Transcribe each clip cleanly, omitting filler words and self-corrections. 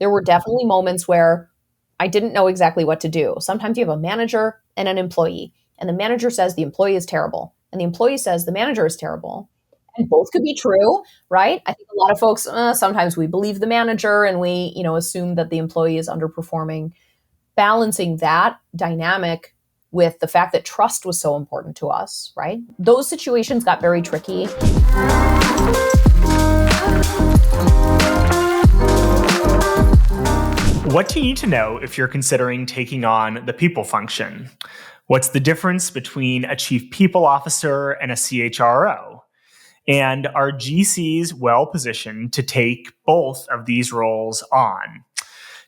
there were definitely moments where I didn't know exactly what to do. Sometimes you have a manager and an employee, and the manager says the employee is terrible, and the employee says the manager is terrible. And both could be true, right? I think a lot of folks, sometimes we believe the manager and we, assume that the employee is underperforming. Balancing that dynamic with the fact that trust was so important to us, right? Those situations got very tricky. What do you need to know if you're considering taking on the people function? What's the difference between a chief people officer and a CHRO? And are GCs well positioned to take both of these roles on?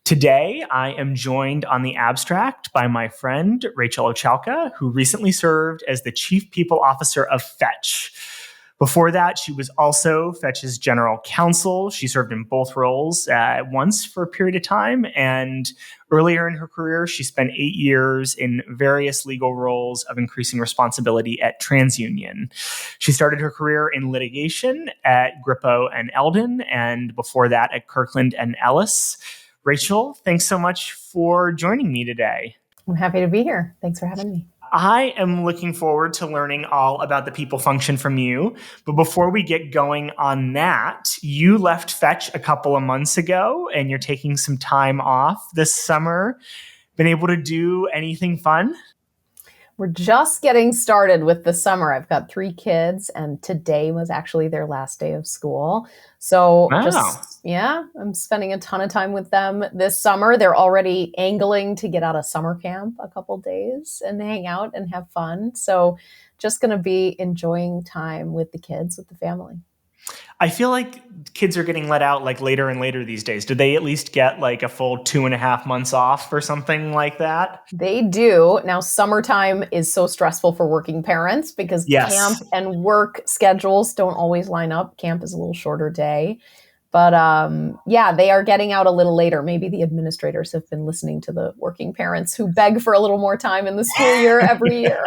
Today, I am joined on the abstract by my friend, Rachel Olchowka, who recently served as the Chief People Officer of Fetch. Before that, she was also Fetch's General Counsel. She served in both roles at once for a period of time. And earlier in her career, she spent 8 years in various legal roles of increasing responsibility at TransUnion. She started her career in litigation at Grippo and Eldon, and before that at Kirkland and Ellis. Rachel, thanks so much for joining me today. I'm happy to be here. Thanks for having me. I am looking forward to learning all about the people function from you. But before we get going on that, you left Fetch a couple of months ago and you're taking some time off this summer. Been able to do anything fun? We're just getting started with the summer. I've got 3 kids and today was actually their last day of school. So I'm spending a ton of time with them this summer. They're already angling to get out of summer camp a couple days and hang out and have fun. So just going to be enjoying time with the kids, with the family. I feel like kids are getting let out like later and later these days. Do they at least get like a full 2.5 months off or something like that? They do. Now, summertime is so stressful for working parents because camp and work schedules don't always line up. Camp is a little shorter day. But they are getting out a little later. Maybe the administrators have been listening to the working parents who beg for a little more time in the school year every year.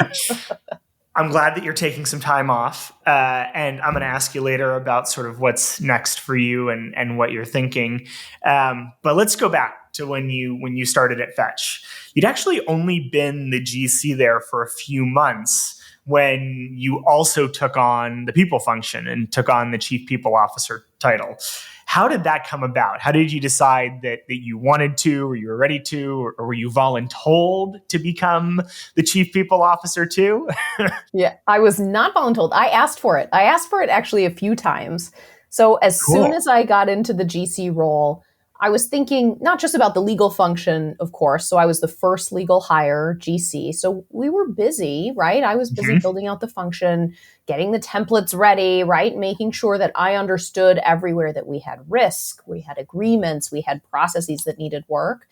I'm glad that you're taking some time off. And I'm going to ask you later about sort of what's next for you and what you're thinking. But let's go back to when you started at Fetch. You'd actually only been the GC there for a few months when you also took on the people function and took on the Chief People Officer title. How did that come about? How did you decide that you wanted to, or you were ready to, or were you voluntold to become the Chief People Officer too? Yeah, I was not voluntold. I asked for it. I asked for it actually a few times. So as soon as I got into the GC role, I was thinking not just about the legal function, of course. So I was the first legal hire GC. So we were busy, right? I was busy building out the function, getting the templates ready, right? Making sure that I understood everywhere that we had risk, we had agreements, we had processes that needed work.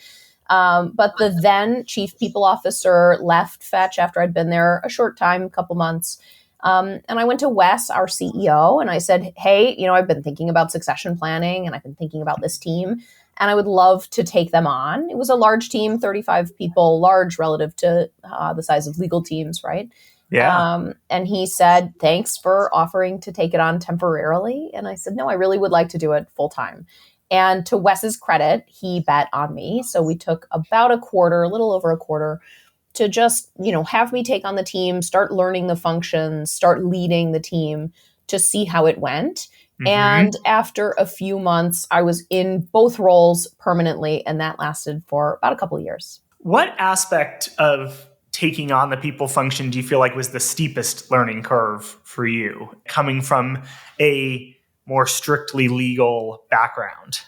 But the then Chief People Officer left Fetch after I'd been there a short time, a couple months. And I went to Wes, our CEO, and I said, hey, I've been thinking about succession planning and I've been thinking about this team and I would love to take them on. It was a large team, 35 people, large relative to the size of legal teams, right? Yeah. And he said, thanks for offering to take it on temporarily. And I said, no, I really would like to do it full time. And to Wes's credit, he bet on me. So we took about a little over a quarter to just, have me take on the team, start learning the functions, start leading the team to see how it went. And after a few months, I was in both roles permanently, and that lasted for about a couple of years. What aspect of taking on the people function do you feel like was the steepest learning curve for you, coming from a more strictly legal background?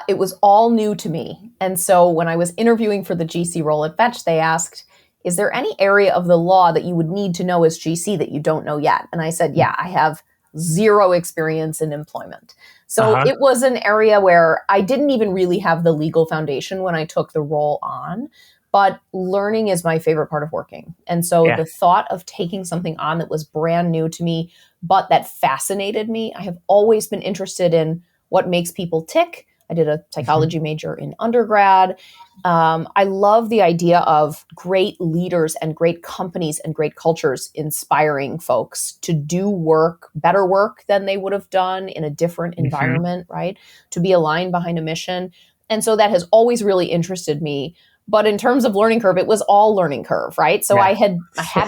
It was all new to me. And so when I was interviewing for the GC role at Fetch, they asked, is there any area of the law that you would need to know as GC that you don't know yet? And I said, yeah, I have 0 experience in employment. So it was an area where I didn't even really have the legal foundation when I took the role on, but learning is my favorite part of working. And so the thought of taking something on that was brand new to me, but that fascinated me. I have always been interested in what makes people tick. I did a psychology major in undergrad. I love the idea of great leaders and great companies and great cultures inspiring folks to do better work than they would have done in a different environment, right? To be aligned behind a mission. And so that has always really interested me. But in terms of learning curve, it was all learning curve, right? So I hadn't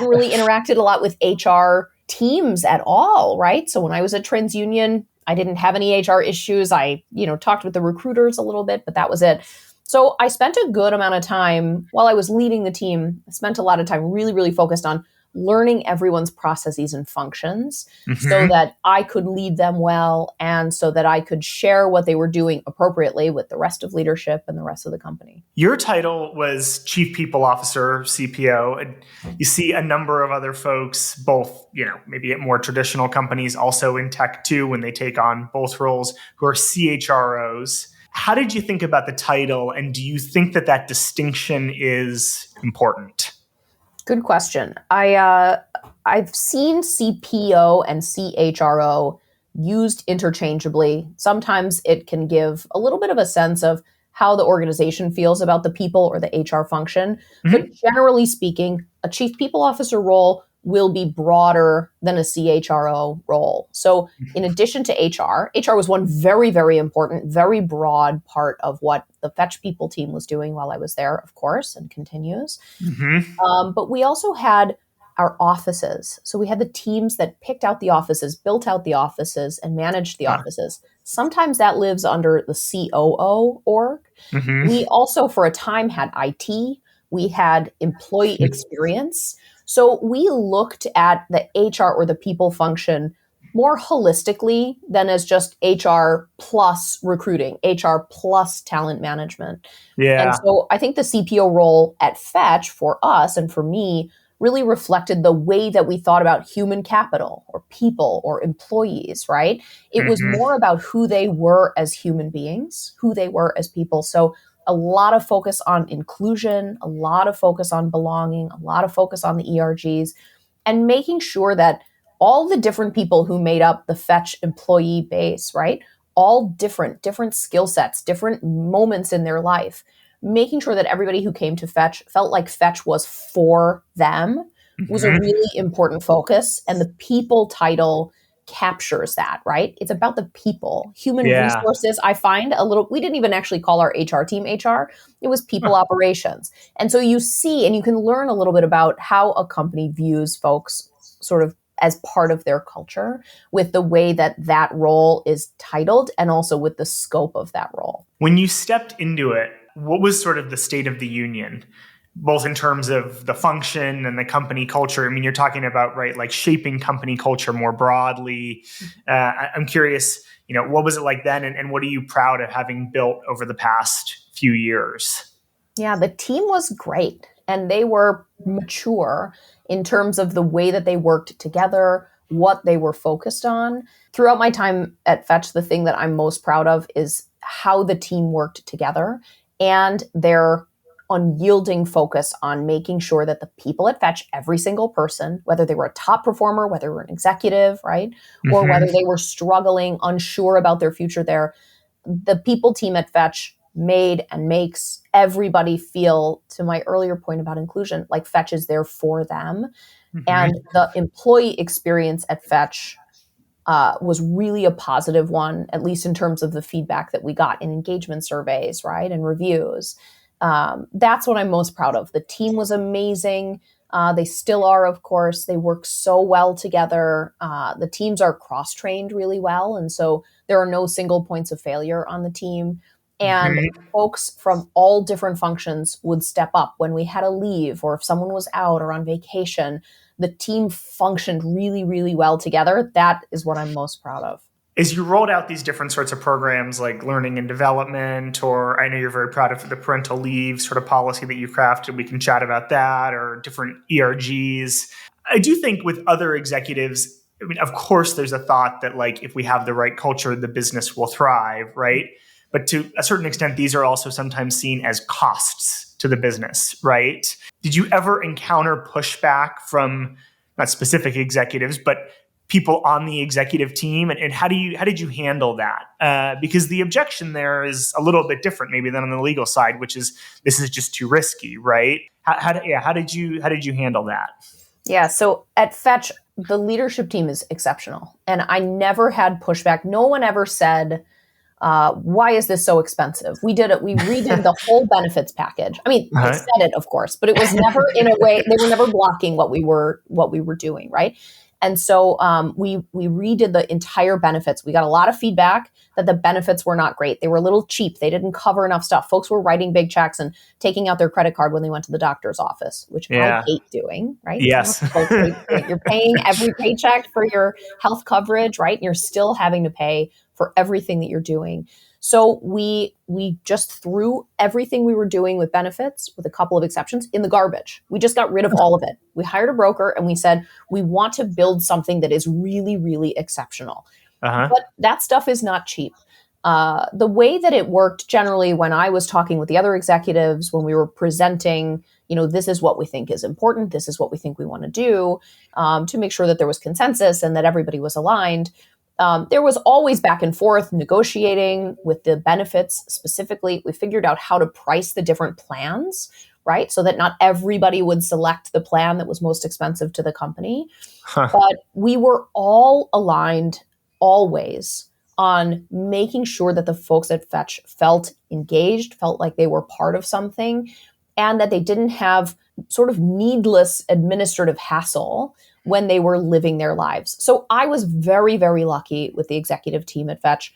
really interacted a lot with HR teams at all, right? So when I was at TransUnion, I didn't have any HR issues. I, talked with the recruiters a little bit, but that was it. So I spent a good amount of time while I was leading the team. I spent a lot of time really, really focused on learning everyone's processes and functions so that I could lead them well and so that I could share what they were doing appropriately with the rest of leadership and the rest of the company. Your title was Chief People Officer, CPO. And you see a number of other folks, both, maybe at more traditional companies, also in tech too, when they take on both roles, who are CHROs. How did you think about the title? And do you think that distinction is important? Good question. I've seen CPO and CHRO used interchangeably. Sometimes it can give a little bit of a sense of how the organization feels about the people or the HR function. But generally speaking, a chief people officer role will be broader than a CHRO role. So in addition to HR was one very, very important, very broad part of what the Fetch People team was doing while I was there, of course, and continues. But we also had our offices. So we had the teams that picked out the offices, built out the offices, and managed the offices. Sometimes that lives under the COO org. We also, for a time, had IT. We had employee experience. So we looked at the HR or the people function more holistically than as just HR plus recruiting, HR plus talent management. Yeah. And so I think the CPO role at Fetch for us and for me really reflected the way that we thought about human capital or people or employees, right? It was more about who they were as human beings, who they were as people. So a lot of focus on inclusion, a lot of focus on belonging, a lot of focus on the ERGs, and making sure that all the different people who made up the Fetch employee base, right? All different skill sets, different moments in their life, making sure that everybody who came to Fetch felt like Fetch was for them was a really important focus. And the people title captures that, right? It's about the people. Human resources, I find we didn't even actually call our HR team HR. It was people operations. And so you see, and you can learn a little bit about how a company views folks sort of as part of their culture with the way that role is titled and also with the scope of that role. When you stepped into it, what was sort of the state of the union, both in terms of the function and the company culture? I mean, you're talking about, right, like shaping company culture more broadly. I'm curious, what was it like then? And what are you proud of having built over the past few years? Yeah, the team was great. And they were mature in terms of the way that they worked together, what they were focused on. Throughout my time at Fetch, the thing that I'm most proud of is how the team worked together and their unyielding focus on making sure that the people at Fetch, every single person, whether they were a top performer, whether they were an executive, right, or whether they were struggling, unsure about their future there, the people team at Fetch made and makes everybody feel, to my earlier point about inclusion, like Fetch is there for them. And the employee experience at Fetch was really a positive one, at least in terms of the feedback that we got in engagement surveys, right, and reviews. That's what I'm most proud of. The team was amazing. They still are, of course. They work so well together. The teams are cross-trained really well. And so there are no single points of failure on the team. And folks from all different functions would step up when we had a leave or if someone was out or on vacation. The team functioned really, really well together. That is what I'm most proud of. As you rolled out these different sorts of programs like learning and development, or I know you're very proud of the parental leave sort of policy that you crafted, we can chat about that, or different ERGs. I do think with other executives, I mean, of course, there's a thought that like if we have the right culture, the business will thrive, right? But to a certain extent, these are also sometimes seen as costs to the business, right? Did you ever encounter pushback from not specific executives, but people on the executive team? And how did you handle that? Because the objection there is a little bit different maybe than on the legal side, which is this is just too risky, right? How did you handle that? Yeah, so at Fetch, the leadership team is exceptional. And I never had pushback. No one ever said, Why is this so expensive? We redid the whole benefits package. I mean, they said it, of course, but it was never in a way, they were never blocking what we were doing, right? And so we redid the entire benefits. We got a lot of feedback that the benefits were not great. They were a little cheap. They didn't cover enough stuff. Folks were writing big checks and taking out their credit card when they went to the doctor's office, which I hate doing, right? Yes. You're paying every paycheck for your health coverage, right? And you're still having to pay for everything that you're doing. So we just threw everything we were doing with benefits, with a couple of exceptions, in the garbage. We just got rid of all of it. We hired a broker and we said, we want to build something that is really, really exceptional. But that stuff is not cheap. The way that it worked generally when I was talking with the other executives, when we were presenting, this is what we think is important, this is what we think we want to do, to make sure that there was consensus and that everybody was aligned. There was always back and forth negotiating with the benefits specifically. We figured out how to price the different plans, right? So that not everybody would select the plan that was most expensive to the company. But we were all aligned always on making sure that the folks at Fetch felt engaged, felt like they were part of something, and that they didn't have sort of needless administrative hassle when they were living their lives. So I was very, very lucky with the executive team at Fetch.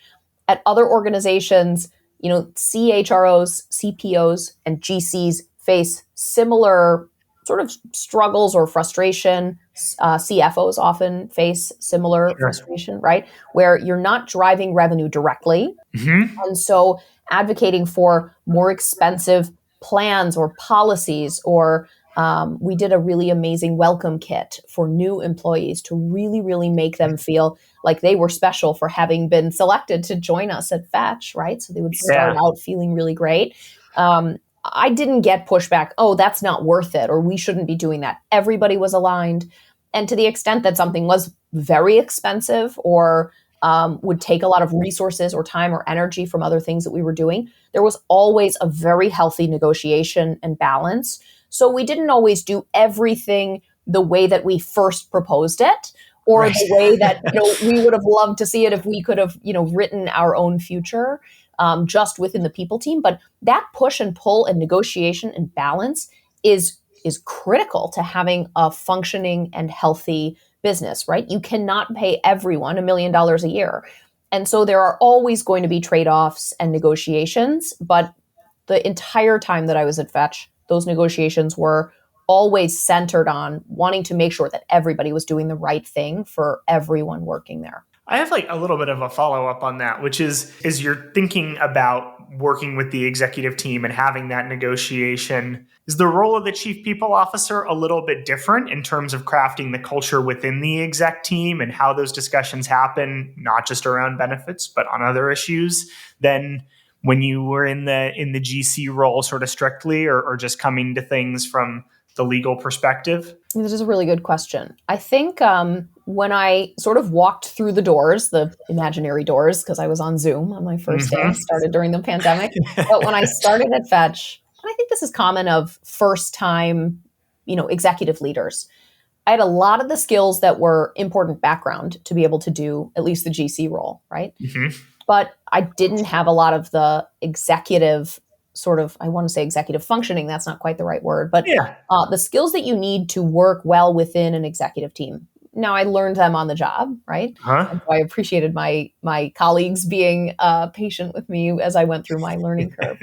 At other organizations, CHROs, CPOs, and GCs face similar sort of struggles or frustration. CFOs often face similar frustration, right? Where you're not driving revenue directly. And so advocating for more expensive plans or policies, or we did a really amazing welcome kit for new employees to really, really make them feel like they were special for having been selected to join us at Fetch, right? So they would start out feeling really great. I didn't get pushback, oh, that's not worth it, or we shouldn't be doing that. Everybody was aligned. And to the extent that something was very expensive or would take a lot of resources or time or energy from other things that we were doing, there was always a very healthy negotiation and balance. So we didn't always do everything the way that we first proposed it, or the way that we would have loved to see it if we could have written our own future just within the people team. But that push and pull and negotiation and balance is critical to having a functioning and healthy business, right? You cannot pay everyone $1 million a year. And so there are always going to be trade-offs and negotiations. But the entire time that I was at Fetch, those negotiations were always centered on wanting to make sure that everybody was doing the right thing for everyone working there. I have a little bit of a follow-up on that, which is you're thinking about working with the executive team and having that negotiation. Is the role of the chief people officer a little bit different in terms of crafting the culture within the exec team and how those discussions happen, not just around benefits, but on other issues, than when you were in the GC role sort of strictly, or just coming to things from the legal perspective? This is a really good question. I think when I sort of walked through the doors, the imaginary doors, because I was on Zoom on my first day, I started during the pandemic. But when I started at Fetch, and I think this is common of first-time, executive leaders, I had a lot of the skills that were important background to be able to do at least the GC role, right? But I didn't have a lot of the executive sort of, I want to say executive functioning, that's not quite the right word, but the skills that you need to work well within an executive team. Now, I learned them on the job, right? And so I appreciated my colleagues being patient with me as I went through my learning curve.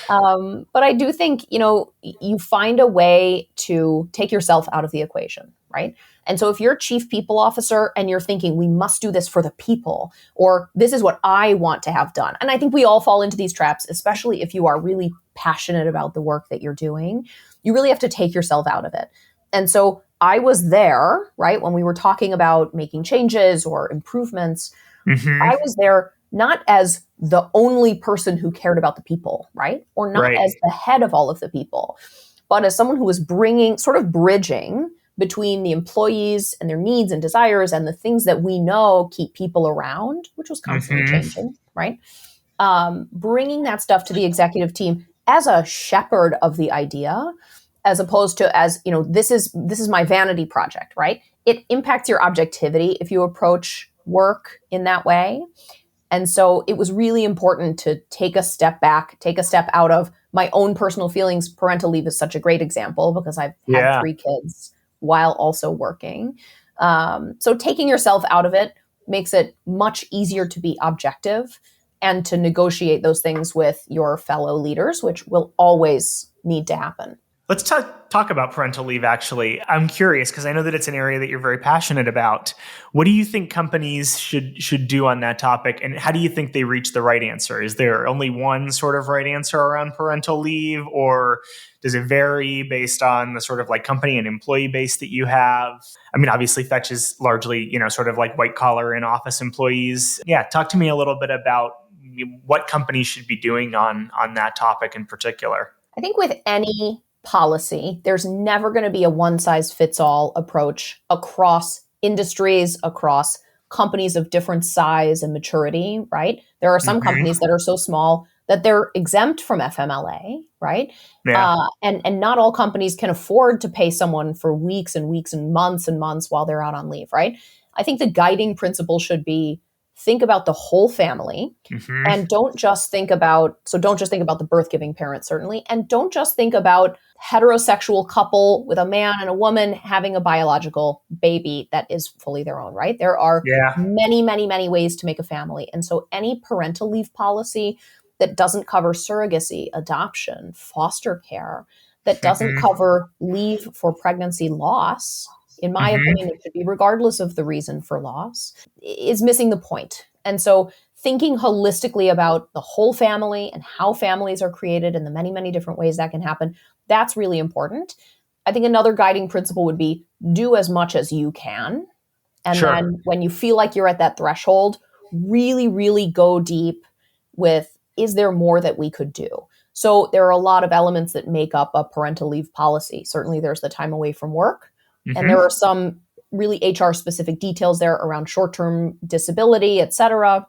But I do think, you find a way to take yourself out of the equation, right? And so if you're chief people officer and you're thinking, we must do this for the people, or this is what I want to have done. And I think we all fall into these traps, especially if you are really passionate about the work that you're doing. You really have to take yourself out of it. And so I was there, right, when we were talking about making changes or improvements. I was there not as the only person who cared about the people, right? Or not as the head of all of the people, but as someone who was bridging between the employees and their needs and desires and the things that we know keep people around, which was constantly changing, right? Bringing that stuff to the executive team as a shepherd of the idea, as opposed to as, this is my vanity project, right? It impacts your objectivity if you approach work in that way. And so it was really important to take a step back, take a step out of my own personal feelings. Parental leave is such a great example because I've had 3 kids while also working. So taking yourself out of it makes it much easier to be objective and to negotiate those things with your fellow leaders, which will always need to happen. Let's talk about parental leave, actually. I'm curious because I know that it's an area that you're very passionate about. What do you think companies should do on that topic? And how do you think they reach the right answer? Is there only one sort of right answer around parental leave, or does it vary based on the sort of like company and employee base that you have? I mean, obviously Fetch is largely, sort of like white collar and office employees. Yeah, talk to me a little bit about what companies should be doing on that topic in particular. I think with any policy, there's never going to be a one-size-fits-all approach across industries, across companies of different size and maturity, right? There are some companies that are so small that they're exempt from FMLA, right? Yeah. And not all companies can afford to pay someone for weeks and weeks and months while they're out on leave, right? I think the guiding principle should be think about the whole family and don't just think about the birth giving parent, certainly. And don't just think about heterosexual couple with a man and a woman having a biological baby that is fully their own, right? There are many, many, many ways to make a family. And so any parental leave policy that doesn't cover surrogacy, adoption, foster care, that doesn't cover leave for pregnancy loss, in my opinion, it should be regardless of the reason for loss, is missing the point. And so thinking holistically about the whole family and how families are created and the many, many different ways that can happen, that's really important. I think another guiding principle would be do as much as you can. And then when you feel like you're at that threshold, really, really go deep with, is there more that we could do? So there are a lot of elements that make up a parental leave policy. Certainly there's the time away from work. And there are some really HR specific details there around short-term disability, et cetera.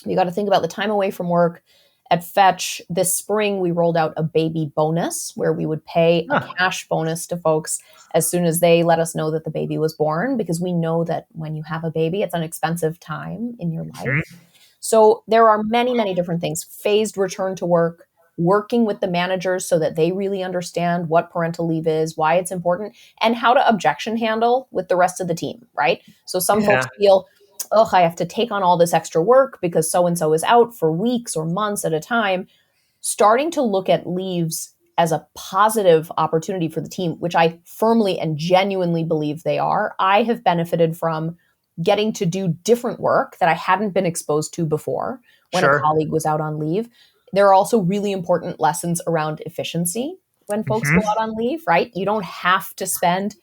You got to think about the time away from work. At Fetch this spring, we rolled out a baby bonus where we would pay a cash bonus to folks as soon as they let us know that the baby was born, because we know that when you have a baby, it's an expensive time in your life. So there are many, many different things. Phased return to work, working with the managers so that they really understand what parental leave is, why it's important, and how to objection handle with the rest of the team, right? So some folks feel, oh, I have to take on all this extra work because so-and-so is out for weeks or months at a time. Starting to look at leaves as a positive opportunity for the team, which I firmly and genuinely believe they are. I have benefited from getting to do different work that I hadn't been exposed to before when a colleague was out on leave. There are also really important lessons around efficiency when folks go out on leave, right? You don't have to spend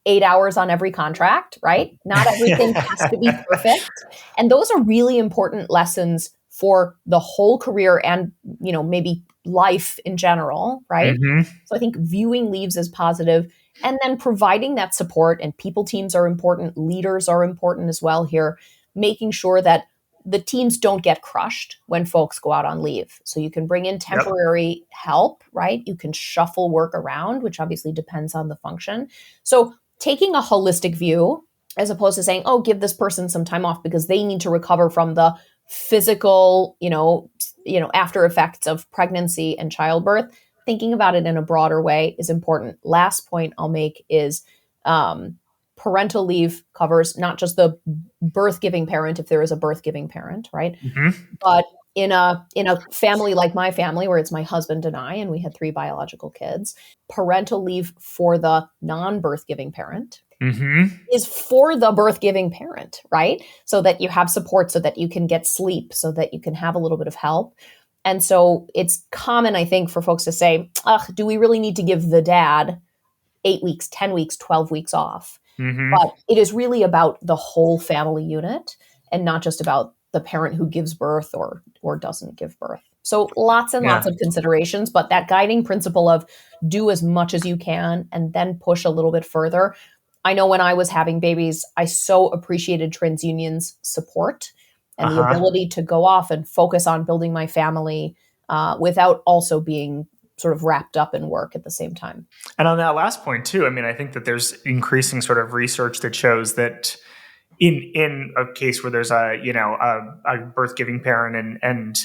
8 hours on every contract, right? Not everything has to be perfect. And those are really important lessons for the whole career and, maybe life in general, right? So I think viewing leaves as positive and then providing that support, and people teams are important, leaders are important as well here, making sure that the teams don't get crushed when folks go out on leave. So you can bring in temporary help, right? You can shuffle work around, which obviously depends on the function. So taking a holistic view, as opposed to saying, oh, give this person some time off because they need to recover from the physical, after effects of pregnancy and childbirth, thinking about it in a broader way is important. Last point I'll make is, parental leave covers not just the birth-giving parent, if there is a birth-giving parent, right? But in a family like my family, where it's my husband and I, and we had 3 biological kids, parental leave for the non-birth-giving parent is for the birth-giving parent, right? So that you have support, so that you can get sleep, so that you can have a little bit of help. And so it's common, I think, for folks to say, do we really need to give the dad 8 weeks, 10 weeks, 12 weeks off? But it is really about the whole family unit and not just about the parent who gives birth or doesn't give birth. So lots and lots of considerations, but that guiding principle of do as much as you can and then push a little bit further. I know when I was having babies, I so appreciated TransUnion's support and the ability to go off and focus on building my family without also being sort of wrapped up in work at the same time. And on that last point too, I mean, I think that there's increasing sort of research that shows that in a case where there's a birth-giving parent and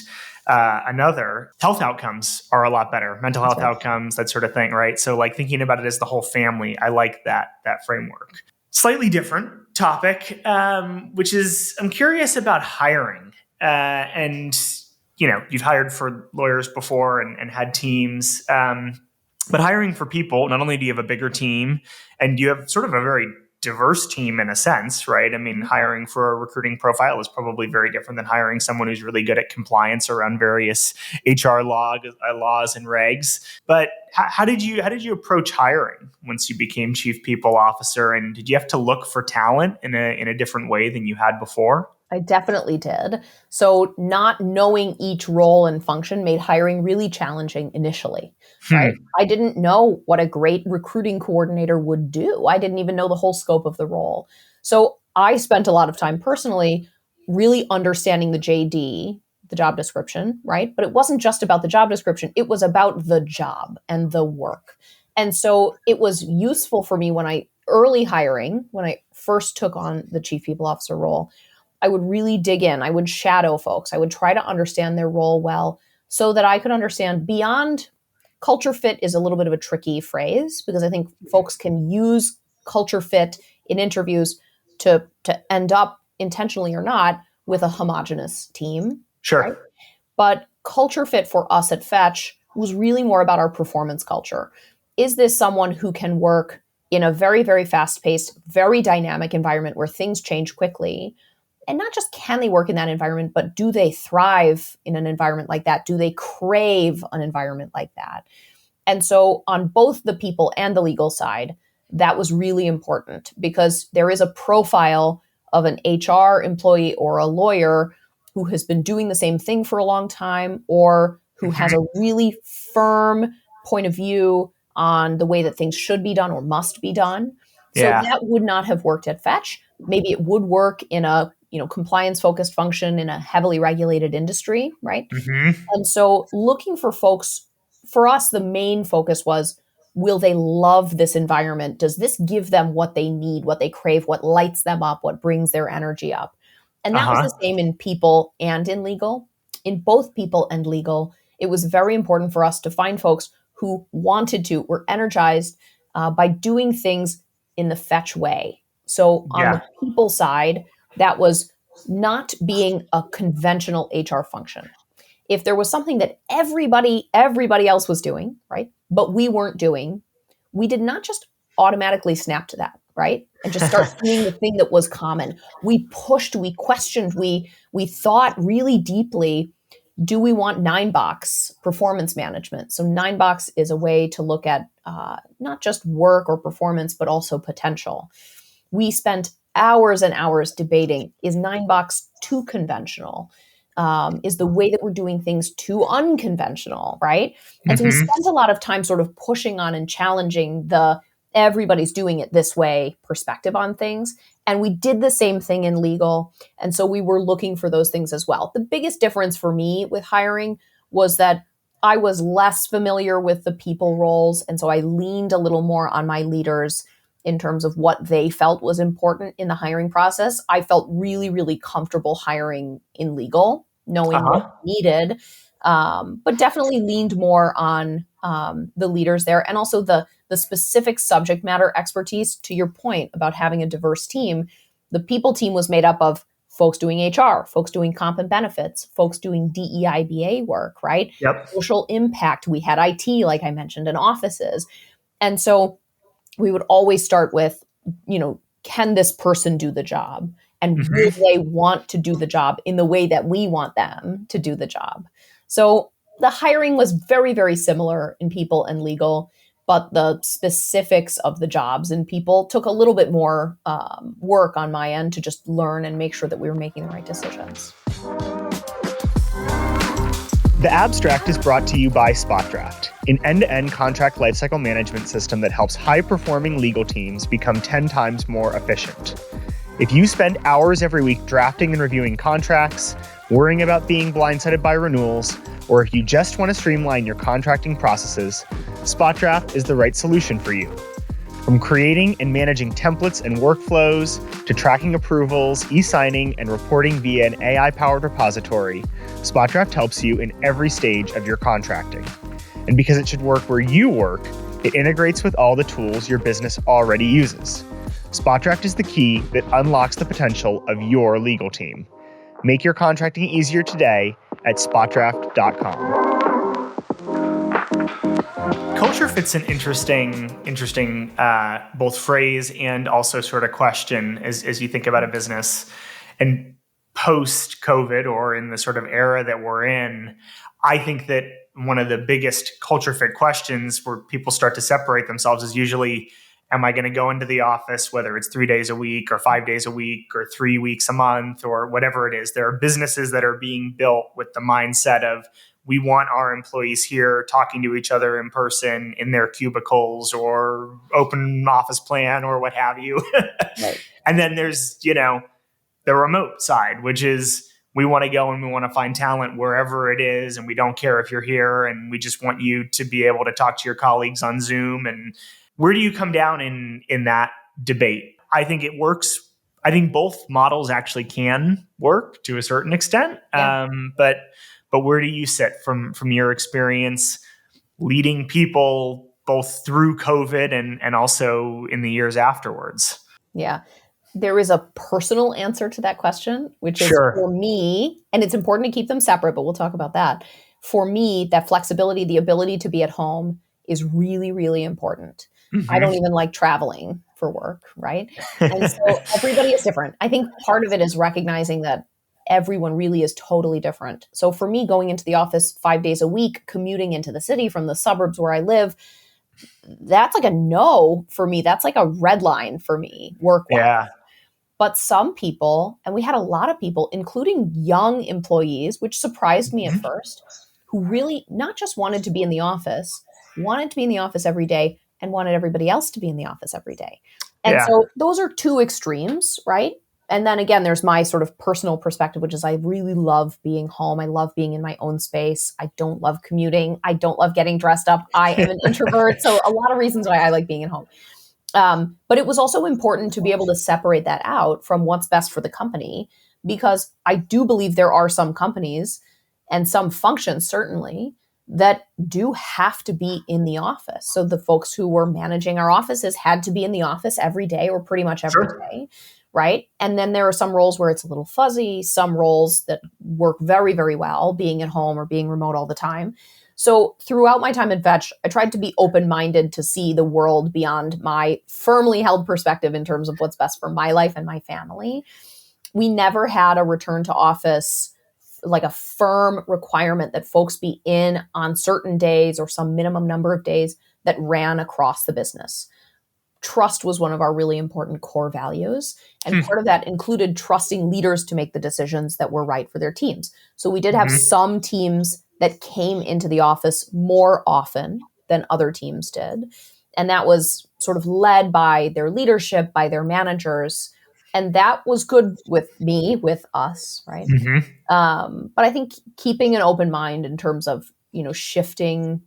another, health outcomes are a lot better, mental health outcomes, that sort of thing, right? So like thinking about it as the whole family, I like that framework. Slightly different topic, which is I'm curious about hiring. And you've hired for lawyers before and had teams, but hiring for people, not only do you have a bigger team and you have sort of a very diverse team in a sense, right? I mean, hiring for a recruiting profile is probably very different than hiring someone who's really good at compliance around various HR laws and regs. But how did you approach hiring once you became chief people officer? And did you have to look for talent in a different way than you had before? I definitely did. So not knowing each role and function made hiring really challenging initially, right? I didn't know what a great recruiting coordinator would do. I didn't even know the whole scope of the role. So I spent a lot of time personally really understanding the JD, the job description, right? But it wasn't just about the job description. It was about the job and the work. And so it was useful for me when I first took on the chief people officer role, I would really dig in. I would shadow folks. I would try to understand their role well so that I could understand beyond culture fit is a little bit of a tricky phrase because I think folks can use culture fit in interviews to end up intentionally or not with a homogenous team. Sure. Right? But culture fit for us at Fetch was really more about our performance culture. Is this someone who can work in a very, very fast-paced, very dynamic environment where things change quickly? And not just can they work in that environment, but do they thrive in an environment like that? Do they crave an environment like that? And so on both the people and the legal side, that was really important because there is a profile of an HR employee or a lawyer who has been doing the same thing for a long time or who has a really firm point of view on the way that things should be done or must be done. So that would not have worked at Fetch. Maybe it would work in a compliance-focused function in a heavily regulated industry, right? And so looking for folks, for us, the main focus was, will they love this environment? Does this give them what they need, what they crave, what lights them up, what brings their energy up? And that was the same in people and in legal. In both people and legal, it was very important for us to find folks who were energized by doing things in the Fetch way. So on the people side, that was not being a conventional HR function. If there was something that everybody else was doing, right, but we weren't doing, we did not just automatically snap to that, right, and just start doing the thing that was common. We pushed, we questioned, we thought really deeply, do we want 9-box performance management? So 9-box is a way to look at not just work or performance, but also potential. We spent hours and hours debating, is 9-box too conventional? Is the way that we're doing things too unconventional, right? And so we spent a lot of time sort of pushing on and challenging the everybody's doing it this way perspective on things. And we did the same thing in legal. And so we were looking for those things as well. The biggest difference for me with hiring was that I was less familiar with the people roles. And so I leaned a little more on my leaders in terms of what they felt was important in the hiring process. I felt really, really comfortable hiring in legal, knowing what needed, but definitely leaned more on the leaders there and also the specific subject matter expertise. To your point about having a diverse team, the people team was made up of folks doing HR, folks doing comp and benefits, folks doing DEIBA work, right? Social impact. We had IT, like I mentioned, and offices. And so we would always start with, can this person do the job? And will they want to do the job in the way that we want them to do the job? So the hiring was very, very similar in people and legal, but the specifics of the jobs and people took a little bit more work on my end to just learn and make sure that we were making the right decisions. The Abstract is brought to you by SpotDraft, an end-to-end contract lifecycle management system that helps high-performing legal teams become 10 times more efficient. If you spend hours every week drafting and reviewing contracts, worrying about being blindsided by renewals, or if you just want to streamline your contracting processes, SpotDraft is the right solution for you. From creating and managing templates and workflows to tracking approvals, e-signing, and reporting via an AI-powered repository, SpotDraft helps you in every stage of your contracting. And because it should work where you work, it integrates with all the tools your business already uses. SpotDraft is the key that unlocks the potential of your legal team. Make your contracting easier today at SpotDraft.com. Culture fit's an interesting both phrase and also sort of question as you think about a business. And post-COVID, or in the sort of era that we're in, I think that one of the biggest culture fit questions where people start to separate themselves is usually, am I going to go into the office, whether it's 3 days a week or 5 days a week or 3 weeks a month or whatever it is? There are businesses that are being built with the mindset of, we want our employees here talking to each other in person in their cubicles or open office plan or what have you. Right. And then there's, the remote side, which is, we want to go and we want to find talent wherever it is. And we don't care if you're here, and we just want you to be able to talk to your colleagues on Zoom. And where do you come down in that debate? I think it works. I think both models actually can work to a certain extent. Yeah. But where do you sit from your experience leading people both through COVID and also in the years afterwards? Yeah. There is a personal answer to that question, which is Sure. For me, and it's important to keep them separate, but we'll talk about that. For me, that flexibility, the ability to be at home is really, really important. Mm-hmm. I don't even like traveling for work, right? And so everybody is different. I think part of it is recognizing that everyone really is totally different. So for me, going into the office 5 days a week, commuting into the city from the suburbs where I live, that's like a no for me. That's like a red line for me, work-wise. Yeah. But some people, and we had a lot of people, including young employees, which surprised me at first, who really not just wanted to be in the office, wanted to be in the office every day and wanted everybody else to be in the office every day. And so those are two extremes, right? And then again, there's my sort of personal perspective, which is I really love being home. I love being in my own space. I don't love commuting. I don't love getting dressed up. I am an introvert. So a lot of reasons why I like being at home. But it was also important to be able to separate that out from what's best for the company, because I do believe there are some companies and some functions certainly that do have to be in the office. So the folks who were managing our offices had to be in the office every day or pretty much every day. Right. And then there are some roles where it's a little fuzzy, some roles that work very, very well being at home or being remote all the time. So throughout my time at Fetch, I tried to be open-minded to see the world beyond my firmly held perspective in terms of what's best for my life and my family. We never had a return to office, like a firm requirement that folks be in on certain days or some minimum number of days that ran across the business. Trust was one of our really important core values. And part of that included trusting leaders to make the decisions that were right for their teams. So we did have some teams that came into the office more often than other teams did. And that was sort of led by their leadership, by their managers. And that was good with me, with us, right? But I think keeping an open mind in terms of, shifting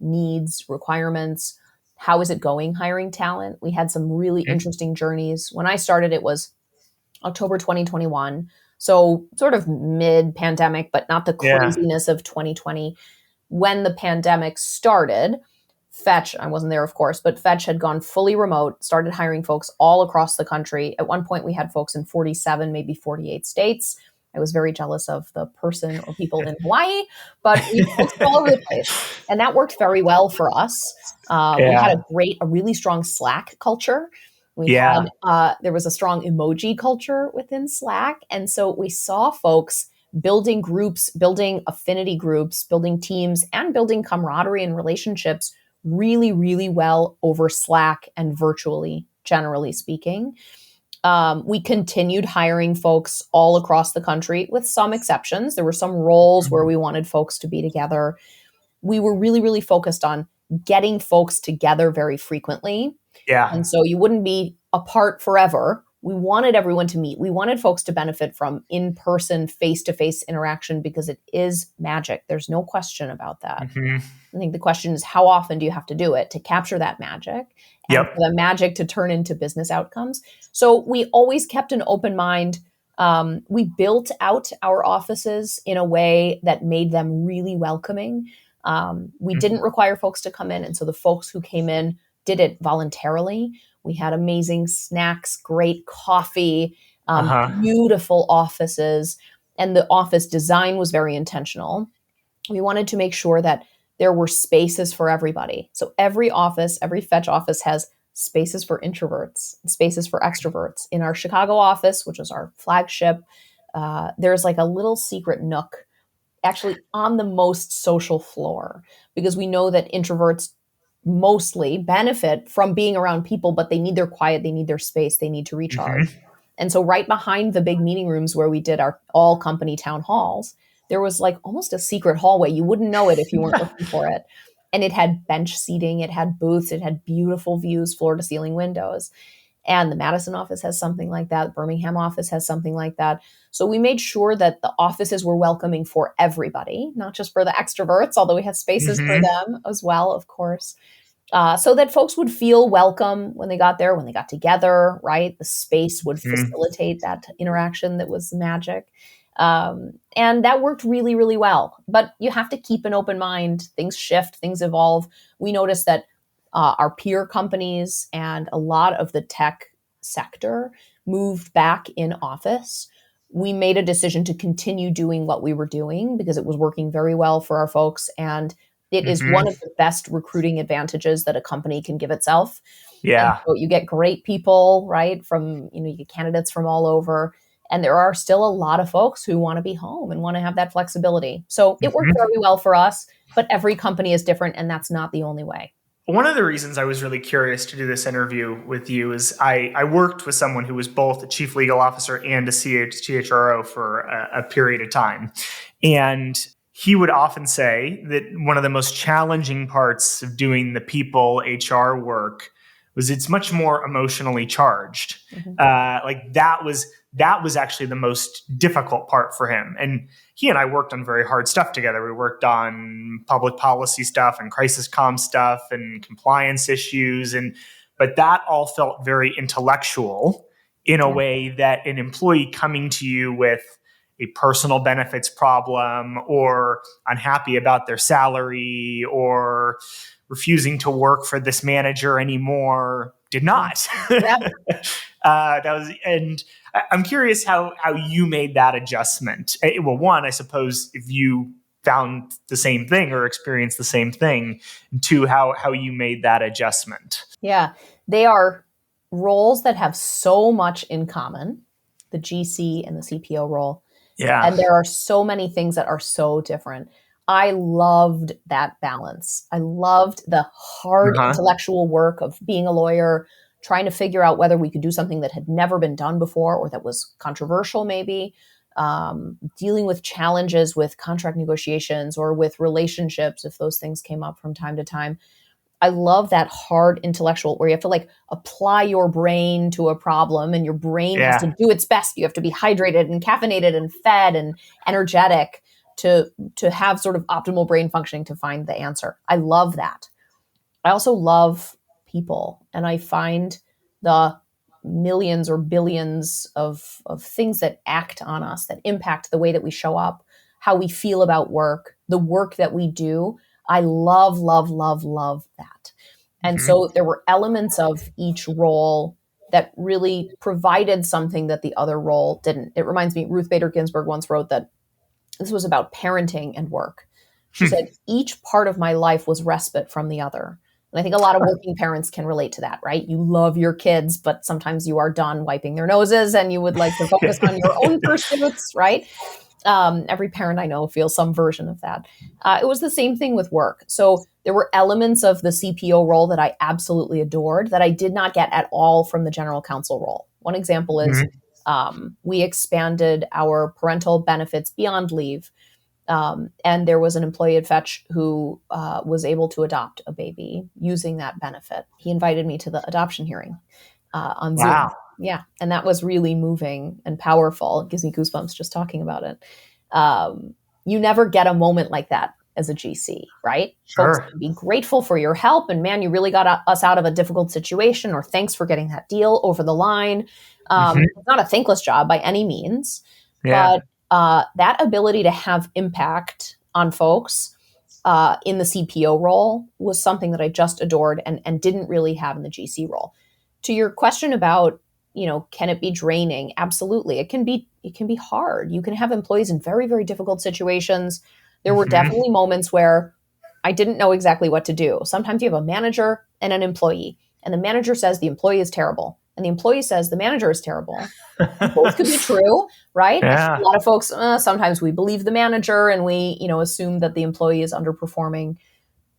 needs, requirements. How is it going hiring talent? We had some really interesting journeys. When I started, it was October 2021. So sort of mid-pandemic, but not the craziness of 2020. When the pandemic started, Fetch, I wasn't there, of course, but Fetch had gone fully remote, started hiring folks all across the country. At one point, we had folks in 47, maybe 48 states. I was very jealous of the person or people in Hawaii, but we folks all over the place. And that worked very well for us. We had a really strong Slack culture. We had, there was a strong emoji culture within Slack. And so we saw folks building groups, building affinity groups, building teams, and building camaraderie and relationships really, really well over Slack and virtually, generally speaking. We continued hiring folks all across the country with some exceptions. There were some roles where we wanted folks to be together. We were really, really focused on getting folks together very frequently. And so you wouldn't be apart forever we wanted everyone to meet. We wanted folks to benefit from in-person, face-to-face interaction because it is magic. There's no question about that. Mm-hmm. I think the question is, how often do you have to do it to capture that magic and Yep. for the magic to turn into business outcomes? So we always kept an open mind. We built out our offices in a way that made them really welcoming. We didn't require folks to come in. And so the folks who came in did it voluntarily. We had amazing snacks, great coffee, beautiful offices. And the office design was very intentional. We wanted to make sure that there were spaces for everybody. So every office, every fetch office has spaces for introverts, spaces for extroverts. In our Chicago office, which is our flagship, there's like a little secret nook actually on the most social floor, because we know that introverts mostly benefit from being around people, but they need their quiet, they need their space, they need to recharge. Mm-hmm. And so right behind the big meeting rooms where we did our all company town halls, there was like almost a secret hallway. You wouldn't know it if you weren't looking for it. And it had bench seating, it had booths, it had beautiful views, floor to ceiling windows. And the Madison office has something like that. The Birmingham office has something like that. So we made sure that the offices were welcoming for everybody, not just for the extroverts, although we had spaces for them as well, of course. So that folks would feel welcome when they got there, when they got together, right? The space would facilitate that interaction that was magic. And that worked really, really well. But you have to keep an open mind. Things shift, things evolve. We noticed that our peer companies and a lot of the tech sector moved back in office. We made a decision to continue doing what we were doing because it was working very well for our folks. And it is one of the best recruiting advantages that a company can give itself. Yeah. And so you get great people, right? You get candidates from all over. And there are still a lot of folks who want to be home and want to have that flexibility. So it worked very well for us, but every company is different, and that's not the only way. One of the reasons I was really curious to do this interview with you is I worked with someone who was both a chief legal officer and a CHRO for a period of time. And he would often say that one of the most challenging parts of doing the people HR work was it's much more emotionally charged. That was actually the most difficult part for him. And he and I worked on very hard stuff together. We worked on public policy stuff and crisis comm stuff and compliance issues. But that all felt very intellectual in a way that an employee coming to you with a personal benefits problem or unhappy about their salary or refusing to work for this manager anymore did not. And I'm curious how you made that adjustment. Well, one, I suppose if you found the same thing or experienced the same thing, and two, how you made that adjustment. Yeah, they are roles that have so much in common, the GC and the CPO role. Yeah. And there are so many things that are so different. I loved that balance. I loved the hard intellectual work of being a lawyer, trying to figure out whether we could do something that had never been done before or that was controversial maybe, dealing with challenges with contract negotiations or with relationships if those things came up from time to time. I love that hard intellectual where you have to like apply your brain to a problem and your brain has to do its best. You have to be hydrated and caffeinated and fed and energetic to have sort of optimal brain functioning to find the answer. I love that. I also love people, and I find the millions or billions of things that act on us, that impact the way that we show up, how we feel about work, the work that we do. I love, love, love, love that. And so there were elements of each role that really provided something that the other role didn't. It reminds me, Ruth Bader Ginsburg once wrote that this was about parenting and work. She said, each part of my life was respite from the other. And I think a lot of working parents can relate to that, right? You love your kids, but sometimes you are done wiping their noses and you would like to focus on your own pursuits, right? Every parent I know feels some version of that. It was the same thing with work. So there were elements of the CPO role that I absolutely adored that I did not get at all from the general counsel role. One example is we expanded our parental benefits beyond leave. And there was an employee at Fetch who was able to adopt a baby using that benefit. He invited me to the adoption hearing on Zoom. Yeah. And that was really moving and powerful. It gives me goosebumps just talking about it. You never get a moment like that as a GC, right? Folks Sure. can be grateful for your help and man, you really got us out of a difficult situation, or thanks for getting that deal over the line. Hmm. It's not a thankless job by any means, Yeah. but that ability to have impact on folks in the CPO role was something that I just adored and didn't really have in the GC role. To your question about, can it be draining? Absolutely. It can be hard. You can have employees in very, very difficult situations. There were Hmm. definitely moments where I didn't know exactly what to do. Sometimes you have a manager and an employee, and the manager says the employee is terrible, and the employee says the manager is terrible. And both could be true, right? I think a Yeah. lot of folks, sometimes we believe the manager and we, assume that the employee is underperforming.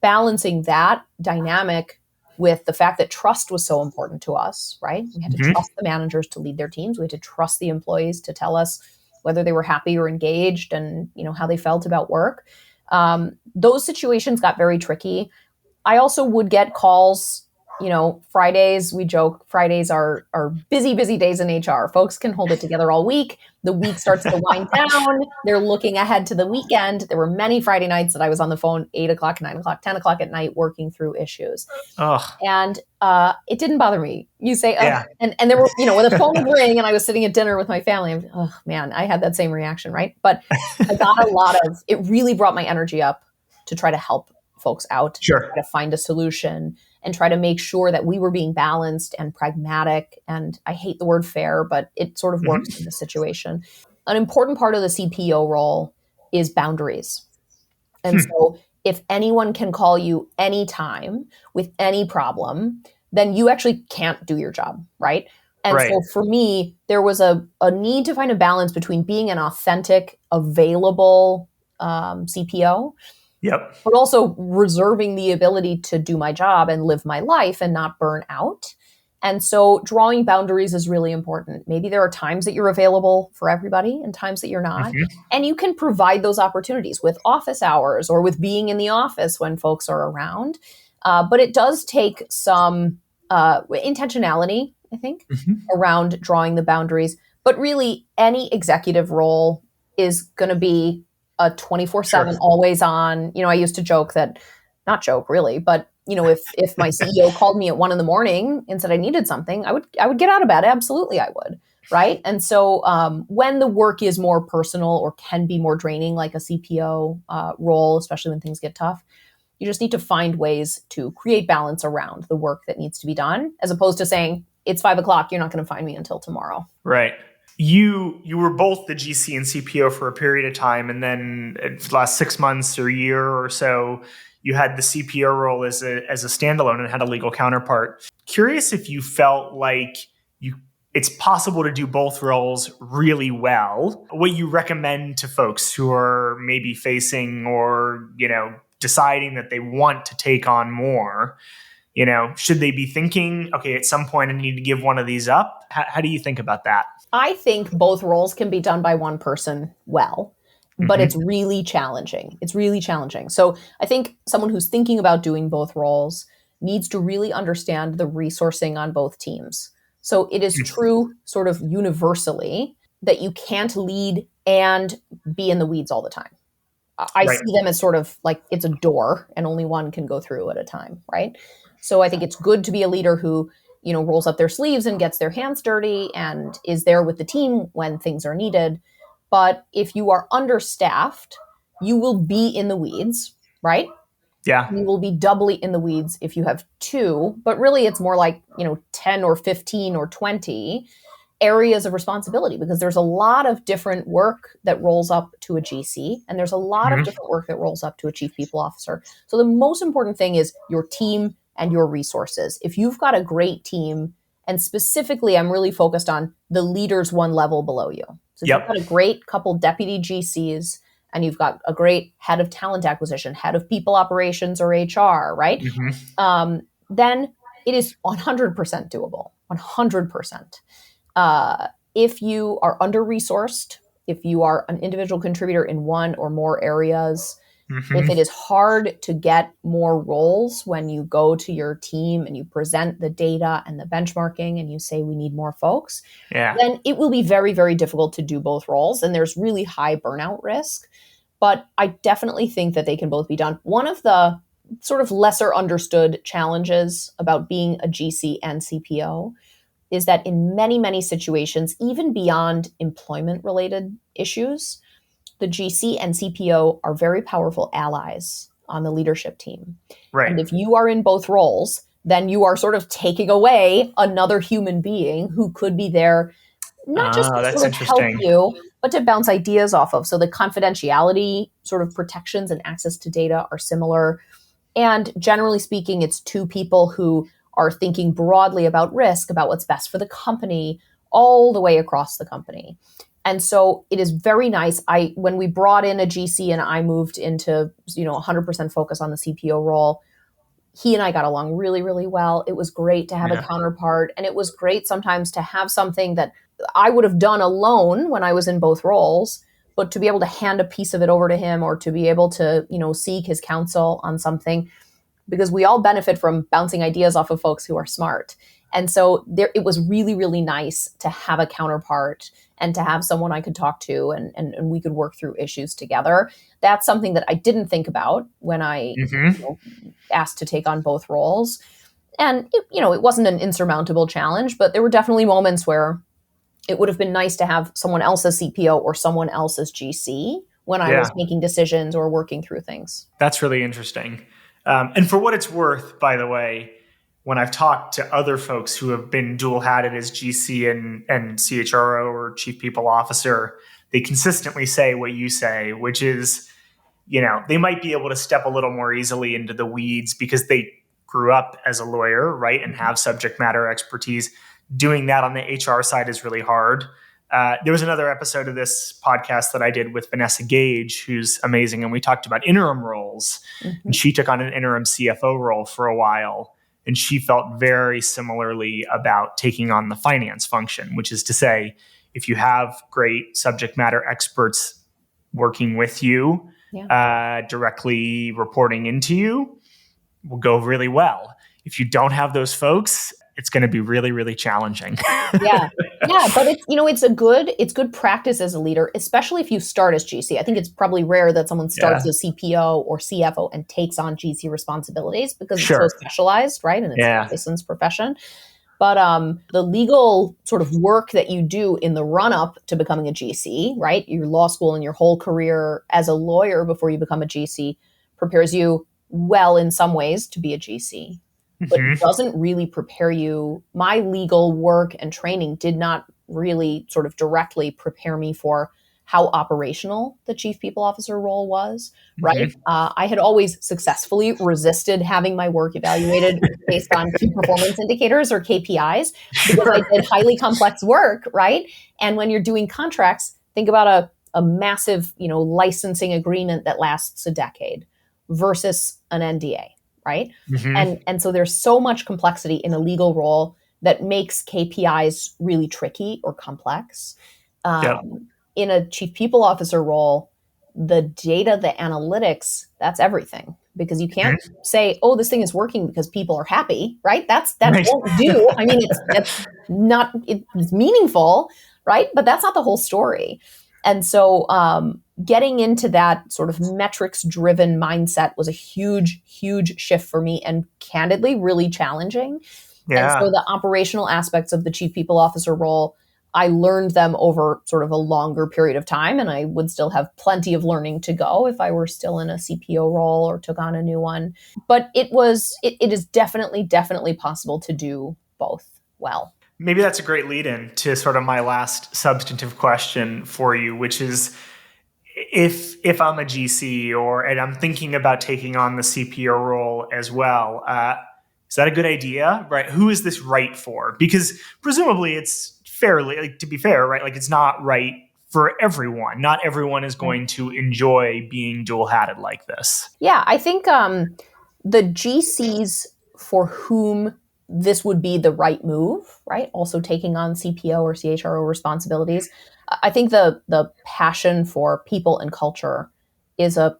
Balancing that dynamic with the fact that trust was so important to us, right? We had to Hmm. trust the managers to lead their teams. We had to trust the employees to tell us whether they were happy or engaged and, how they felt about work. Those situations got very tricky. I also would get calls, Fridays, we joke, Fridays are busy, busy days in HR. Folks can hold it together all week. The week starts to wind down. They're looking ahead to the weekend. There were many Friday nights that I was on the phone 8 o'clock, 9 o'clock, 10 o'clock at night working through issues. Oh, And it didn't bother me. You say, yeah. and there were, when the phone would ring and I was sitting at dinner with my family, I'm, oh man, I had that same reaction, right? But I got a lot of, it really brought my energy up to try to help folks out, Sure. try to find a solution, and try to make sure that we were being balanced and pragmatic. And I hate the word fair, but it sort of works in Hmm. this situation. An important part of the CPO role is boundaries. And Hmm. so if anyone can call you anytime with any problem, then you actually can't do your job, right? And Right. so for me, there was a need to find a balance between being an authentic, available CPO, Yep. but also reserving the ability to do my job and live my life and not burn out. And so drawing boundaries is really important. Maybe there are times that you're available for everybody and times that you're not. Hmm. And you can provide those opportunities with office hours or with being in the office when folks are around. But it does take some intentionality, I think, Hmm. around drawing the boundaries. But really, any executive role is going to be a 24/7 Sure. always on. I used to joke that, not joke really, but if my CEO called me at 1 a.m. and said I needed something, I would get out of bed. Absolutely, I would. Right. And so when the work is more personal or can be more draining, like a CPO role, especially when things get tough, you just need to find ways to create balance around the work that needs to be done, as opposed to saying it's 5 o'clock, you're not going to find me until tomorrow. Right. You were both the GC and CPO for a period of time, and then the last 6 months or year or so, you had the CPO role as a standalone and had a legal counterpart. Curious if you felt like you it's possible to do both roles really well. What you recommend to folks who are maybe facing or deciding that they want to take on more. Should they be thinking, okay, at some point I need to give one of these up? How do you think about that? I think both roles can be done by one person well, but it's Hmm. really challenging. It's really challenging. So I think someone who's thinking about doing both roles needs to really understand the resourcing on both teams. So it is true, sort of universally, that you can't lead and be in the weeds all the time. I Right. see them as sort of like it's a door and only one can go through at a time, right? So I think it's good to be a leader who, rolls up their sleeves and gets their hands dirty and is there with the team when things are needed. But if you are understaffed, you will be in the weeds, right? Yeah. You will be doubly in the weeds if you have two, but really it's more like, 10 or 15 or 20 areas of responsibility, because there's a lot of different work that rolls up to a GC and there's a lot of Mhm. different work that rolls up to a chief people officer. So the most important thing is your team and your resources. If you've got a great team, and specifically I'm really focused on the leaders one level below you. So if you've Yep. got a great couple deputy GCs and you've got a great head of talent acquisition, head of people operations or HR, right? Hmm. Then it is 100% doable. 100%. If you are under resourced, if you are an individual contributor in one or more areas, If Mm-hmm. it is hard to get more roles when you go to your team and you present the data and the benchmarking and you say we need more folks, Yeah. then it will be very, very difficult to do both roles. And there's really high burnout risk. But I definitely think that they can both be done. One of the sort of lesser understood challenges about being a GC and CPO is that in many, many situations, even beyond employment related issues, the GC and CPO are very powerful allies on the leadership team. And Right. if you are in both roles, then you are sort of taking away another human being who could be there not just Ah, to that's sort of help interesting. you, but to bounce ideas off of. So the confidentiality sort of protections and access to data are similar. And generally speaking, it's two people who are thinking broadly about risk, about what's best for the company, all the way across the company. And so it is very nice. When we brought in a GC and I moved into 100% focus on the CPO role, he and I got along really, really well. It was great to have a Yeah. counterpart. And it was great sometimes to have something that I would have done alone when I was in both roles, but to be able to hand a piece of it over to him or to be able to, seek his counsel on something, because we all benefit from bouncing ideas off of folks who are smart. And so it was really, really nice to have a counterpart and to have someone I could talk to and we could work through issues together. That's something that I didn't think about when I Mm-hmm. asked to take on both roles. And it wasn't an insurmountable challenge, but there were definitely moments where it would have been nice to have someone else as CPO or someone else as GC when I was Yeah. making decisions or working through things. That's really interesting. And for what it's worth, by the way, when I've talked to other folks who have been dual hatted as GC and CHRO or Chief People Officer, they consistently say what you say, which is, they might be able to step a little more easily into the weeds because they grew up as a lawyer, right, and have subject matter expertise. Doing that on the HR side is really hard. There was another episode of this podcast that I did with Vanessa Gage, who's amazing, and we talked about interim roles. Mm-hmm. And she took on an interim CFO role for a while, and she felt very similarly about taking on the finance function, which is to say, if you have great subject matter experts working with you, directly reporting into you, will go really well. If you don't have those folks, it's going to be really, really challenging. Yeah. Yeah, but it's good practice as a leader, especially if you start as GC. I think it's probably rare that someone starts as CPO or CFO and takes on GC responsibilities because it's so specialized, right? And it's a licensed profession. But the legal sort of work that you do in the run up to becoming a GC, right? Your law school and your whole career as a lawyer before you become a GC prepares you well in some ways to be a GC, but doesn't really prepare you. My legal work and training did not really sort of directly prepare me for how operational the chief people officer role was, right? I had always successfully resisted having my work evaluated based on key performance indicators or KPIs because I did highly complex work, right? And when you're doing contracts, think about a massive, licensing agreement that lasts a decade versus an NDA, right? And so there's so much complexity in a legal role that makes KPIs really tricky or complex. In a chief people officer role, the data, the analytics, that's everything. Because you can't say, oh, this thing is working because people are happy, right? That won't do. I mean, it's meaningful, right? But that's not the whole story. And so getting into that sort of metrics-driven mindset was a huge, huge shift for me and candidly really challenging. And so the operational aspects of the chief people officer role, I learned them over sort of a longer period of time, and I would still have plenty of learning to go if I were still in a CPO role or took on a new one. But it is definitely possible to do both well. Maybe that's a great lead in to sort of my last substantive question for you, which is if I'm a GC and I'm thinking about taking on the CPO role as well, is that a good idea, right? Who is this right for? Because presumably it's fairly, to be fair, right? Like it's not right for everyone. Not everyone is going to enjoy being dual-hatted like this. Yeah, I think the GCs for whom this would be the right move, right? Also taking on CPO or CHRO responsibilities. I think the passion for people and culture is a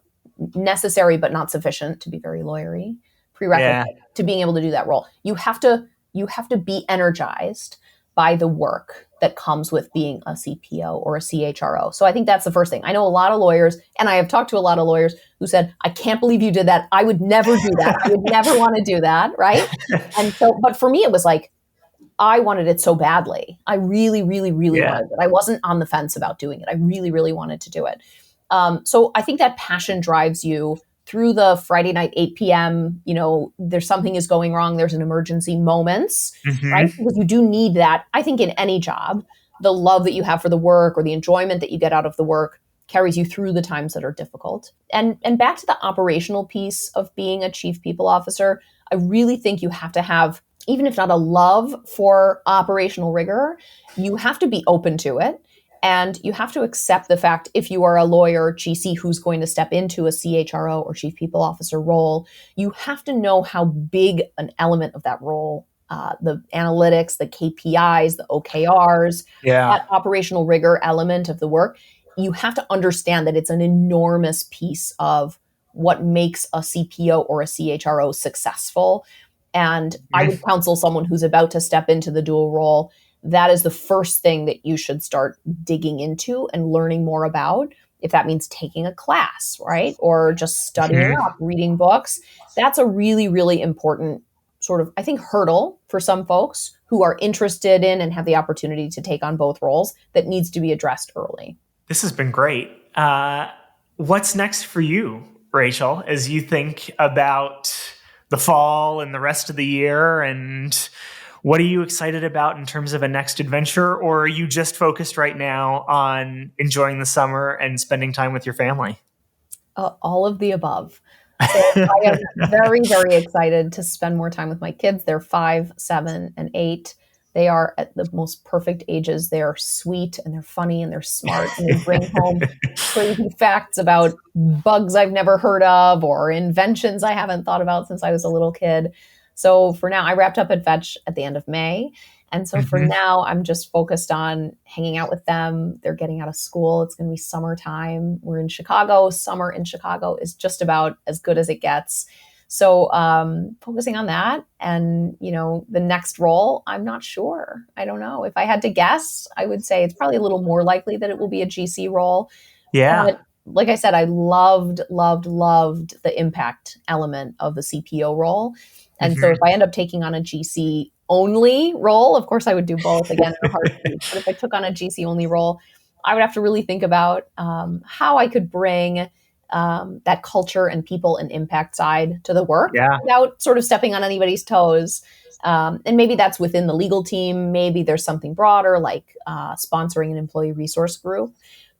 necessary but not sufficient, to be very lawyery, prerequisite to being able to do that role. You have to be energized by the work that comes with being a CPO or a CHRO. So I think that's the first thing. I know a lot of lawyers, and I have talked to a lot of lawyers who said, I can't believe you did that. I would never do that. I would never want to do that, right? And so, but for me, it was like, I wanted it so badly. I really, really, really wanted it. I wasn't on the fence about doing it. I really, really wanted to do it. So I think that passion drives you through the Friday night, 8 p.m., there's something is going wrong. There's an emergency moments, right? Because you do need that. I think in any job, the love that you have for the work or the enjoyment that you get out of the work carries you through the times that are difficult. And back to the operational piece of being a chief people officer, I really think you have to have, even if not a love for operational rigor, you have to be open to it. And you have to accept the fact, if you are a lawyer, GC, who's going to step into a CHRO or chief people officer role, you have to know how big an element of that role, the analytics, the KPIs, the OKRs, that operational rigor element of the work, you have to understand that it's an enormous piece of what makes a CPO or a CHRO successful. And I would counsel someone who's about to step into the dual role, that is the first thing that you should start digging into and learning more about. If that means taking a class, right? Or just studying up, reading books. That's a really, really important sort of, I think, hurdle for some folks who are interested in and have the opportunity to take on both roles that needs to be addressed early. This has been great. What's next for you, Rachel, as you think about the fall and the rest of the year, and what are you excited about in terms of a next adventure? Or are you just focused right now on enjoying the summer and spending time with your family? All of the above. So I am very, very excited to spend more time with my kids. They're 5, 7, and 8. They are at the most perfect ages. They're sweet and they're funny and they're smart, and they bring home crazy facts about bugs I've never heard of or inventions I haven't thought about since I was a little kid. So for now, I wrapped up at Fetch at the end of May. And so for now, I'm just focused on hanging out with them. They're getting out of school. It's going to be summertime. We're in Chicago. Summer in Chicago is just about as good as it gets. So focusing on that. And, the next role, I'm not sure. I don't know. If I had to guess, I would say it's probably a little more likely that it will be a GC role. Yeah. But like I said, I loved the impact element of the CPO role. And so if I end up taking on a GC only role, of course I would do both again in a heartbeat. But if I took on a GC only role, I would have to really think about how I could bring that culture and people and impact side to the work without sort of stepping on anybody's toes. And maybe that's within the legal team. Maybe there's something broader like sponsoring an employee resource group.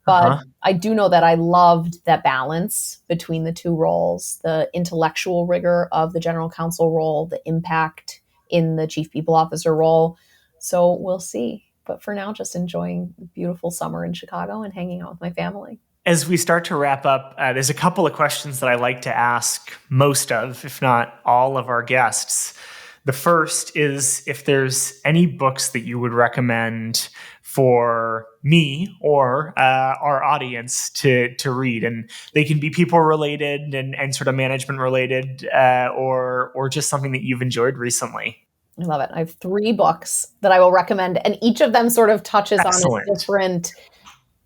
But I do know that I loved that balance between the two roles, the intellectual rigor of the general counsel role, the impact in the chief people officer role. So we'll see. But for now, just enjoying the beautiful summer in Chicago and hanging out with my family. As we start to wrap up, there's a couple of questions that I like to ask most of, if not all of our guests. The first is if there's any books that you would recommend for me or our audience to read, and they can be people related and sort of management related, or just something that you've enjoyed recently. I love it. I have 3 books that I will recommend, and each of them sort of touches on a different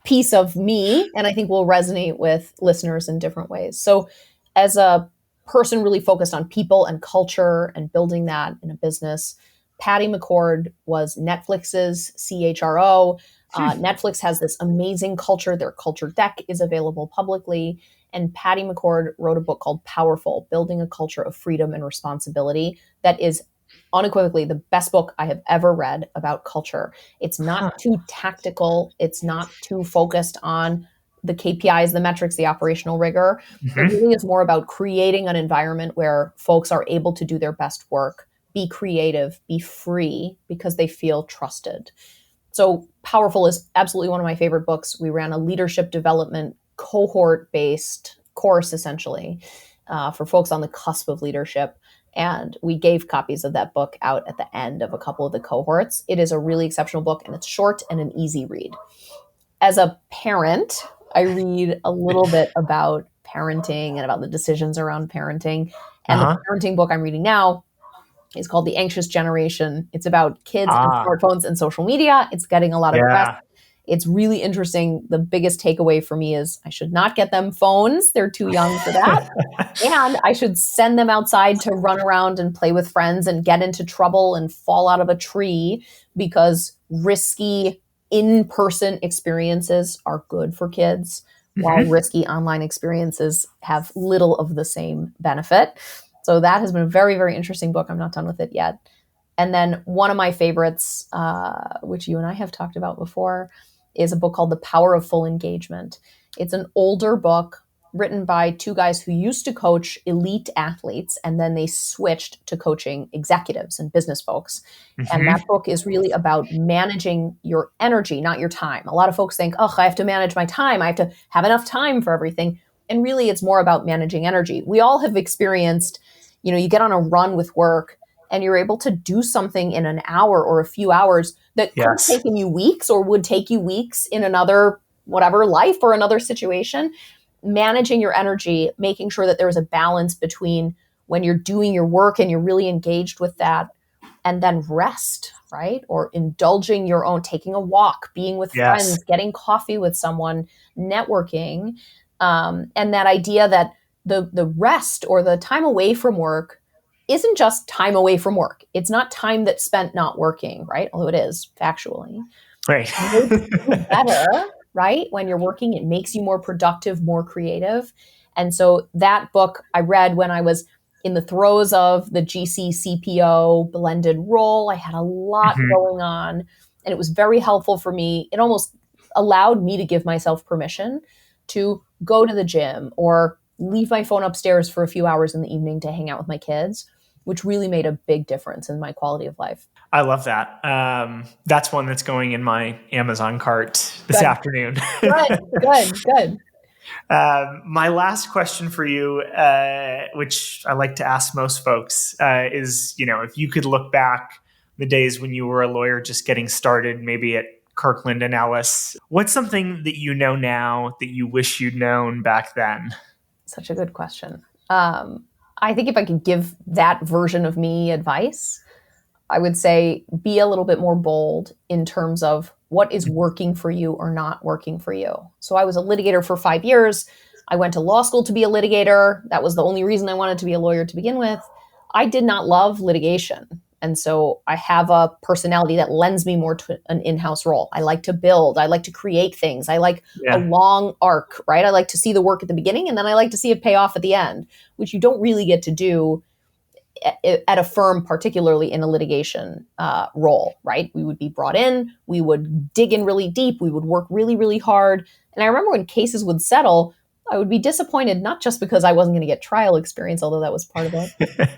piece of me, and I think will resonate with listeners in different ways. So as a person really focused on people and culture and building that in a business, Patty McCord was Netflix's CHRO. Netflix has this amazing culture. Their culture deck is available publicly. And Patty McCord wrote a book called Powerful, Building a Culture of Freedom and Responsibility, that is unequivocally the best book I have ever read about culture. It's not too tactical. It's not too focused on the KPIs, the metrics, the operational rigor. It really is more about creating an environment where folks are able to do their best work, be creative, be free, because they feel trusted. So Powerful is absolutely one of my favorite books. We ran a leadership development cohort-based course, essentially, for folks on the cusp of leadership. And we gave copies of that book out at the end of a couple of the cohorts. It is a really exceptional book, and it's short and an easy read. As a parent, I read a little bit about parenting and about the decisions around parenting. And the parenting book I'm reading now is called The Anxious Generation. It's about kids and smartphones and social media. It's getting a lot of press. It's really interesting. The biggest takeaway for me is I should not get them phones. They're too young for that. And I should send them outside to run around and play with friends and get into trouble and fall out of a tree, because risky in-person experiences are good for kids, while risky online experiences have little of the same benefit. So that has been a very, very interesting book. I'm not done with it yet. And then one of my favorites, which you and I have talked about before, is a book called The Power of Full Engagement. It's an older book written by two guys who used to coach elite athletes, and then they switched to coaching executives and business folks. And that book is really about managing your energy, not your time. A lot of folks think, oh, I have to manage my time. I have to have enough time for everything. And really, it's more about managing energy. We all have experienced, you get on a run with work and you're able to do something in an hour or a few hours that could have taken you weeks or would take you weeks in another, whatever, life or another situation. Managing your energy, making sure that there's a balance between when you're doing your work and you're really engaged with that, and then rest, right? Or indulging your own, taking a walk, being with friends, getting coffee with someone, networking. And that idea that the rest or the time away from work isn't just time away from work. It's not time that's spent not working, right? Although it is factually. Right. It makes you better, right? When you're working, it makes you more productive, more creative. And so that book I read when I was in the throes of the GC CPO blended role. I had a lot going on, and it was very helpful for me. It almost allowed me to give myself permission to go to the gym or leave my phone upstairs for a few hours in the evening to hang out with my kids, which really made a big difference in my quality of life. I love that. That's one that's going in my Amazon cart this afternoon. Good. My last question for you, which I like to ask most folks, is, if you could look back the days when you were a lawyer just getting started, maybe at Kirkland and Ellis, what's something that you know now that you wish you'd known back then? Such a good question. I think if I could give that version of me advice, I would say be a little bit more bold in terms of what is working for you or not working for you. So I was a litigator for 5 years. I went to law school to be a litigator. That was the only reason I wanted to be a lawyer to begin with. I did not love litigation. And so I have a personality that lends me more to an in-house role. I like to build. I like to create things. I like a long arc, right? I like to see the work at the beginning, and then I like to see it pay off at the end, which you don't really get to do at a firm, particularly in a litigation role, right? We would be brought in, we would dig in really deep, we would work really, really hard. And I remember when cases would settle, I would be disappointed, not just because I wasn't going to get trial experience, although that was part of it,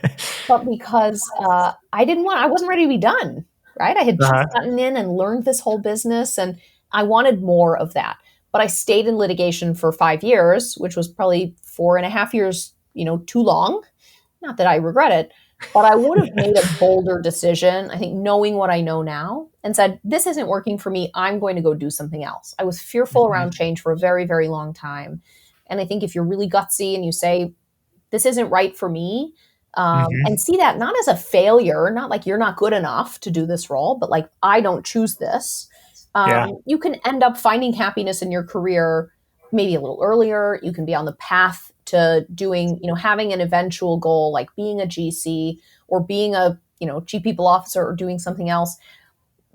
but because I wasn't ready to be done, right? I had just gotten in and learned this whole business, and I wanted more of that. But I stayed in litigation for 5 years, which was probably 4.5 years, too long. Not that I regret it, but I would have made a bolder decision, I think, knowing what I know now, and said, this isn't working for me. I'm going to go do something else. I was fearful around change for a very, very long time. And I think if you're really gutsy and you say, this isn't right for me, and see that not as a failure, not like you're not good enough to do this role, but like, I don't choose this, you can end up finding happiness in your career maybe a little earlier. You can be on the path to doing, having an eventual goal, like being a GC or being a, chief people officer or doing something else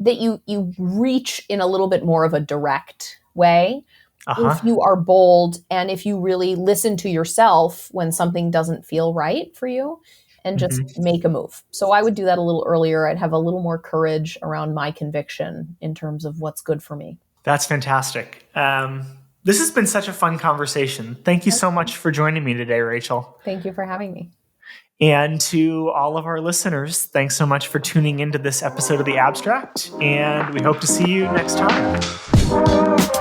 that you reach in a little bit more of a direct way. If you are bold and if you really listen to yourself when something doesn't feel right for you and just make a move. So I would do that a little earlier. I'd have a little more courage around my conviction in terms of what's good for me. That's fantastic. This has been such a fun conversation. Thank you so much for joining me today, Rachel. Thank you for having me. And to all of our listeners, thanks so much for tuning into this episode of The Abstract, and we hope to see you next time.